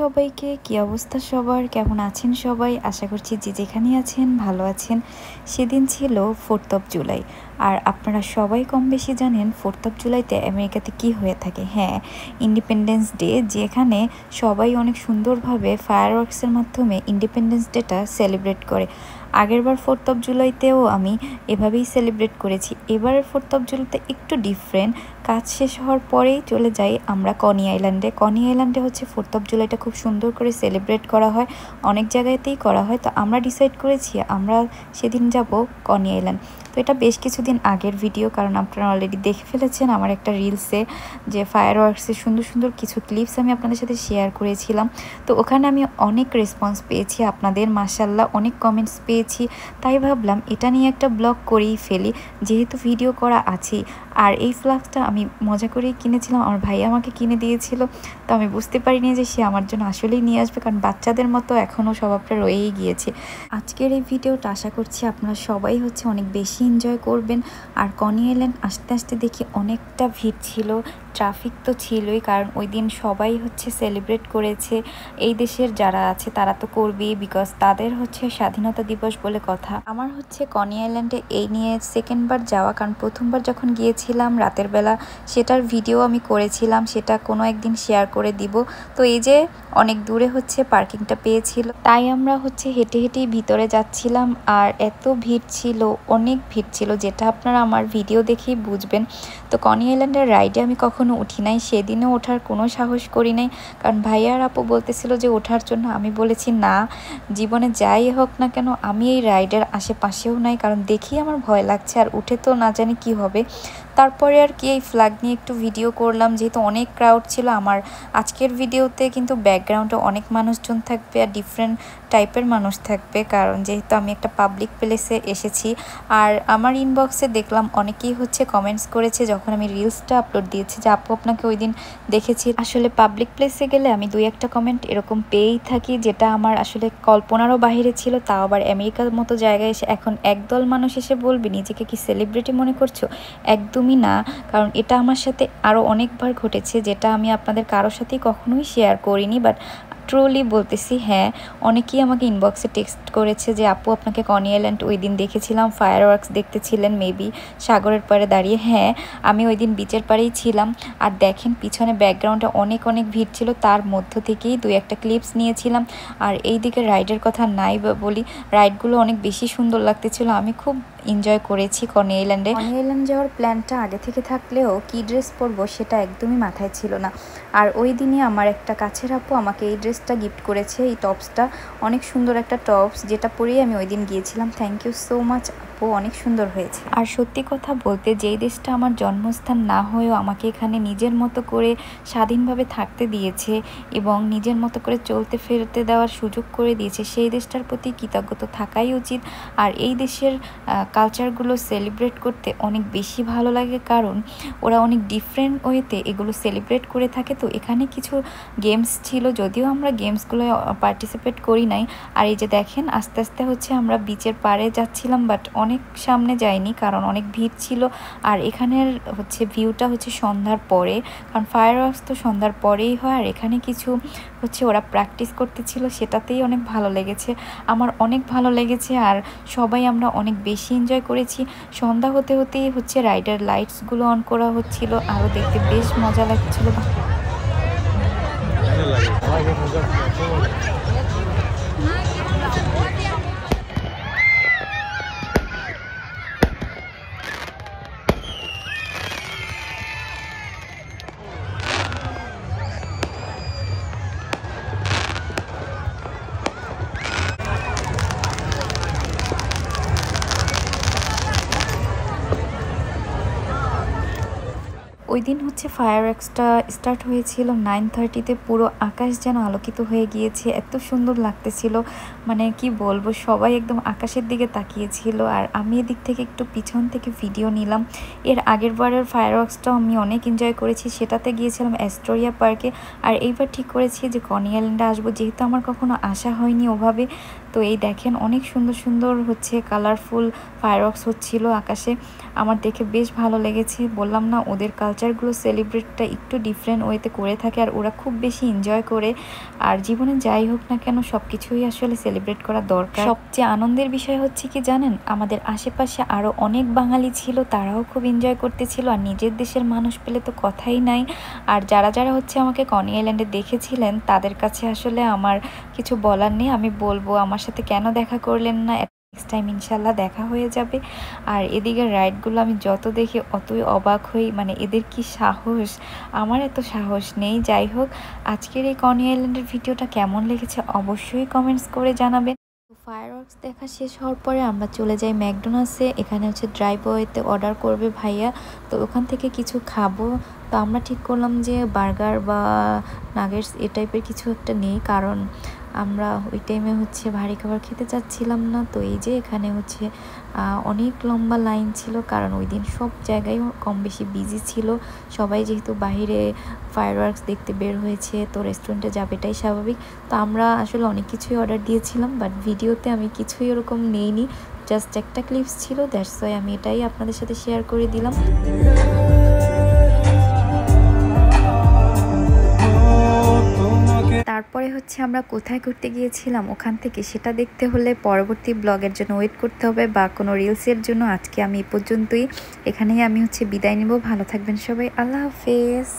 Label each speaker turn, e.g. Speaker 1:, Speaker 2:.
Speaker 1: সবাইকে, কি অবস্থা সবার, কেমন আছেন সবাই? আশা করছি যে যেখানে আছেন ভালো আছেন। সেদিন ছিল 4th অফ জুলাই, আর আপনারা সবাই কম বেশি জানেন 4th অফ জুলাইতে আমেরিকাতে কি হয়ে থাকে। হ্যাঁ, ইন্ডিপেন্ডেন্স ডে, যেখানে সবাই অনেক সুন্দরভাবে ফায়ারওয়ার্কসের মাধ্যমে ইন্ডিপেন্ডেন্স ডেটা সেলিব্রেট করে। আগেরবার 4th অফ জুলাইতেও আমি এভাবেই সেলিব্রেট করেছি। এবারের 4th অফ জুলাইতে একটু ডিফারেন্ট। কাজ শেষ হওয়ার পরেই চলে যাই আমরা কনি আইল্যান্ডে। কনি আইল্যান্ডে হচ্ছে 4th অফ জুলাইটা খুব সুন্দর করে সেলিব্রেট করা হয়, অনেক জায়গাতেই করা হয়। তো আমরা ডিসাইড করেছি আমরা সেদিন যাব কনি আইল্যান্ড। তো এটা বেশ কিছুদিন আগের ভিডিও, কারণ আপনারা অলরেডি দেখে ফেলেছেন আমার একটা রিলসে যে ফায়ারওয়ার্কসের সুন্দর সুন্দর কিছু ক্লিপস আমি আপনাদের সাথে শেয়ার করেছিলাম। তো ওখানে আমি অনেক রেসপন্স পেয়েছি আপনাদের, মাশাআল্লাহ অনেক কমেন্টস পেয়েছি। তাই ভাবলাম এটা নিয়ে একটা ব্লগ করেই ফেলি, যেহেতু ভিডিও করা আছেই। আর এই ফ্লাক্সটা আমি মজা করেই কিনেছিলাম, আমার ভাই আমাকে কিনে দিয়েছিল। তো আমি বুঝতে পারিনি যে সে আমার জন্য আসলেই নিয়ে আসবে, কারণ বাচ্চাদের মতো এখনও স্বভাবটা রয়েই গিয়েছে। আজকের এই ভিডিওটা আশা করছি আপনারা সবাই অনেক বেশি এনজয় করবেন। আর কনি আইল্যান্ড আসতে আসতে দেখি অনেকটা ভিড় ছিল, ট্রাফিক তো ছিলই, কারণ ওই দিন সবাই সেলিব্রেট করেছে। এই দেশের যারা আছে তারা তো করবেই, বিকজ তাদের স্বাধীনতা দিবস বলে কথা। আমার কনি আইল্যান্ডে এই নিয়ে সেকেন্ডবার যাওয়া, কারণ প্রথমবার যখন গিয়েছিলাম রাতের বেলা সেটার ভিডিও আমি করেছিলাম, সেটা কোনো একদিন শেয়ার করে দিব। তো এই যে অনেক দূরে পার্কিংটা পেয়েছিল, তাই আমরা হেঁটে হেঁটেই ভিতরে যাচ্ছিলাম। আর এত ভিড় ছিল, অনেক ভিড় ছিল, যেটা আপনারা আমার ভিডিও দেখেই বুঝবেন। তো কনি আইল্যান্ডের রাইডে আমি কখনো উঠি নাই, সেদিনও ওঠার কোনো সাহস করি নাই, কারণ ভাইয়া আর আপু বলতেছিল যে ওঠার জন্য। আমি বলেছি না, জীবনে যাই হোক না কেন আমি এই রাইডের আশেপাশেও নাই, কারণ দেখি আমার ভয় লাগছে, আর উঠে তো না জানি কি হবে। তারপরে আর কি এই ফ্ল্যাগ নিয়ে একটু ভিডিও করলাম, যেহেতু অনেক ক্রাউড ছিল। আমার আজকের ভিডিওতে কিন্তু ব্যাকগ্রাউন্ডে অনেক মানুষজন থাকবে আর ডিফারেন্ট টাইপের মানুষ থাকবে, কারণ যেহেতু আমি একটা পাবলিক প্লেসে এসেছি। আর আমার ইনবক্সে দেখলাম অনেকেই কমেন্টস করেছে যখন আমি রিলসটা আপলোড দিয়েছি যে আপু আপনাকে ওই দিন দেখেছি। আসলে পাবলিক প্লেসে গেলে আমি দুই একটা কমেন্ট এরকম পেয়েই থাকি, যেটা আমার আসলে কল্পনারও বাহিরে ছিল। তাও আবার আমেরিকার মতো জায়গায় এসে এখন একদল মানুষ এসে বলবে নিজেকে কি সেলিব্রিটি মনে করছো? একদমই না, কারণ এটা আমার সাথে আরও অনেকবার ঘটেছে, যেটা আমি আপনাদের কারোর সাথেই কখনোই শেয়ার করিনি। বাট ট্রুলি বলতেছি, হ্যাঁ, অনেকেই আমাকে ইনবক্সে টেক্সট করেছে যে আপু আপনাকে কনি আইল্যান্ড ওই দিন দেখেছিলাম, ফায়ারওয়ার্কস দেখতেছিলেন মেবি সাগরের পাড়ে দাঁড়িয়ে। হ্যাঁ, আমি ওই দিন বিচের পাড়েই ছিলাম। আর দেখেন পিছনে ব্যাকগ্রাউন্ডে অনেক অনেক ভিড় ছিল, তার মধ্য থেকেই দুই একটা ক্লিপস নিয়েছিলাম। আর এই দিকে রাইডের কথা নাই বলি, রাইডগুলো অনেক বেশি সুন্দর লাগতেছিল। আমি খুব এনজয় করেছি কনি আইল্যান্ডে। কনি আইল্যান্ড যাওয়ার প্ল্যানটা আগে থেকে থাকলেও কি ড্রেস পরবো সেটা একদমই মাথায় ছিল না। আর ওই দিনই আমার একটা কাছের আপু আমাকে এই ড্রেসটা গিফট করেছে, এই টপসটা অনেক সুন্দর একটা টপস, যেটা পরেই আমি ওই দিন গিয়েছিলাম। থ্যাংক ইউ সো মাচ আপু, অনেক সুন্দর হয়েছে। আর সত্যি কথা বলতে, যেই দেশটা আমার জন্মস্থান না হয়েও আমাকে এখানে নিজের মতো করে স্বাধীনভাবে থাকতে দিয়েছে এবং নিজের মতো করে চলতে ফেরতে দেওয়ার সুযোগ করে দিয়েছে, সেই দেশটার প্রতি কৃতজ্ঞতা থাকাই উচিত। আর এই দেশের কালচারগুলো সেলিব্রেট করতে অনেক বেশি ভালো লাগে, কারণ ওরা অনেক ডিফারেন্ট ওয়েতে এগুলো সেলিব্রেট করে থাকে। তো এখানে কিছু গেমস ছিল, যদিও আমরা গেমসগুলো পার্টিসিপেট করি নাই। আর এই যে দেখেন আস্তে আস্তে আমরা বিচের পাড়ে যাচ্ছিলাম, বাট অনেক সামনে যাইনি, কারণ অনেক ভিড় ছিল। আর এখানের ভিউটা সন্ধ্যার পরে, কারণ ফায়ারওয়ার্কস তো সন্ধ্যার পরেই হয়। আর এখানে কিছু ওরা প্র্যাকটিস করতেছিল, সেটাতেই অনেক ভালো লেগেছে, আমার অনেক ভালো লেগেছে। আর সবাই আমরা অনেক বেশি এনজয় করেছি। সন্ধ্যা হতে হতেই রাইডার লাইটসগুলো অন করা হচ্ছিল, আরও দেখতে বেশ মজা লাগছিল। ওই দিন ফায়ারওয়ার্কসটা স্টার্ট হয়েছিল 9:30-তে। পুরো আকাশ যেন আলোকিত হয়ে গিয়েছে, এত সুন্দর লাগতেছিল, মানে কি বলবো, সবাই একদম আকাশের দিকে তাকিয়েছিল। আর আমি এদিক থেকে একটু পিছন থেকে ভিডিও নিলাম। এর আগের বারের ফায়ারওয়ার্কসটাও আমি অনেক এনজয় করেছি, সেটাতে গিয়েছিলাম অ্যাস্টোরিয়া পার্কে। আর এইবার ঠিক করেছি যে কনি আইল্যান্ডে আসবো, যেহেতু আমার কখনো আসা হয়নি ওভাবে। তো এই দেখেন অনেক সুন্দর সুন্দর কালারফুল ফায়ারওয়ার্কস হচ্ছিল আকাশে, আমার দেখে বেশ ভালো লেগেছে। বললাম না, ওদের কালচার কালচারগুলো সেলিব্রেটটা একটু ডিফারেন্ট ওয়েতে করে থাকে আর ওরা খুব বেশি এনজয় করে। আর জীবনে যাই হোক না কেন সব কিছুই আসলে সেলিব্রেট করা দরকার। সবচেয়ে আনন্দের বিষয় হচ্ছে কি জানেন, আমাদের আশেপাশে আরও অনেক বাঙালি ছিল, তারাও খুব এনজয় করতেছিল। আর নিজের দেশের মানুষ পেলে তো কথাই নাই। আর যারা যারা হচ্ছে আমাকে কনি আইল্যান্ডে দেখেছিলেন তাদের কাছে আসলে আমার কিছু বলার নেই। আমি বলবো আমার সাথে কেন দেখা করলেন না, নেক্সট টাইম ইনশাল্লাহ দেখা হয়ে যাবে। আর এদিকের রাইডগুলো আমি যত দেখি অতই অবাক হই, মানে এদের কি সাহস, আমার এত সাহস নেই। যাই হোক, আজকের এই কনি আইল্যান্ডের ভিডিওটা কেমন লেগেছে অবশ্যই কমেন্টস করে জানাবেন। ফায়ারওয়ার্কস দেখা শেষ হওয়ার পরে আমরা চলে যাই ম্যাকডোনাল্ডসে। এখানে হচ্ছে ড্রাইভওয়েতে অর্ডার করবে ভাইয়া, তো ওখান থেকে কিছু খাবো। তো আমরা ঠিক করলাম যে বার্গার বা নাগেটস এ টাইপের কিছু একটা নেই, কারণ আমরা ওই টাইমে হচ্ছে ভারী খাবার খেতে চাচ্ছিলাম না। তো এই যে এখানে হচ্ছে অনেক লম্বা লাইন ছিল, কারণ ওই দিন সব জায়গায় কম বেশি বিজি ছিল। সবাই যেহেতু বাইরে ফায়ারওয়ার্কস দেখতে বের হয়েছে, তো রেস্টুরেন্টে যাবে এটাই স্বাভাবিক। তো আমরা আসলে অনেক কিছুই অর্ডার দিয়েছিলাম, বাট ভিডিওতে আমি কিছুই ওরকম নেইনি, জাস্ট একটা ক্লিপস ছিল, দ্যাটস ওয়াই আমি এটাই আপনাদের সাথে শেয়ার করে দিলাম। তারপরে হচ্ছে আমরা কোথায় ঘুরতে গিয়েছিলাম ওখান থেকে সেটা দেখতে হলে পরবর্তী ব্লগের জন্য ওয়েট করতে হবে, বা কোনো রিলসের জন্য। আজকে আমি এই পর্যন্তই, এখানেই আমি হচ্ছে বিদায় নিব। ভালো থাকবেন সবাই, আল্লাহ হাফেজ।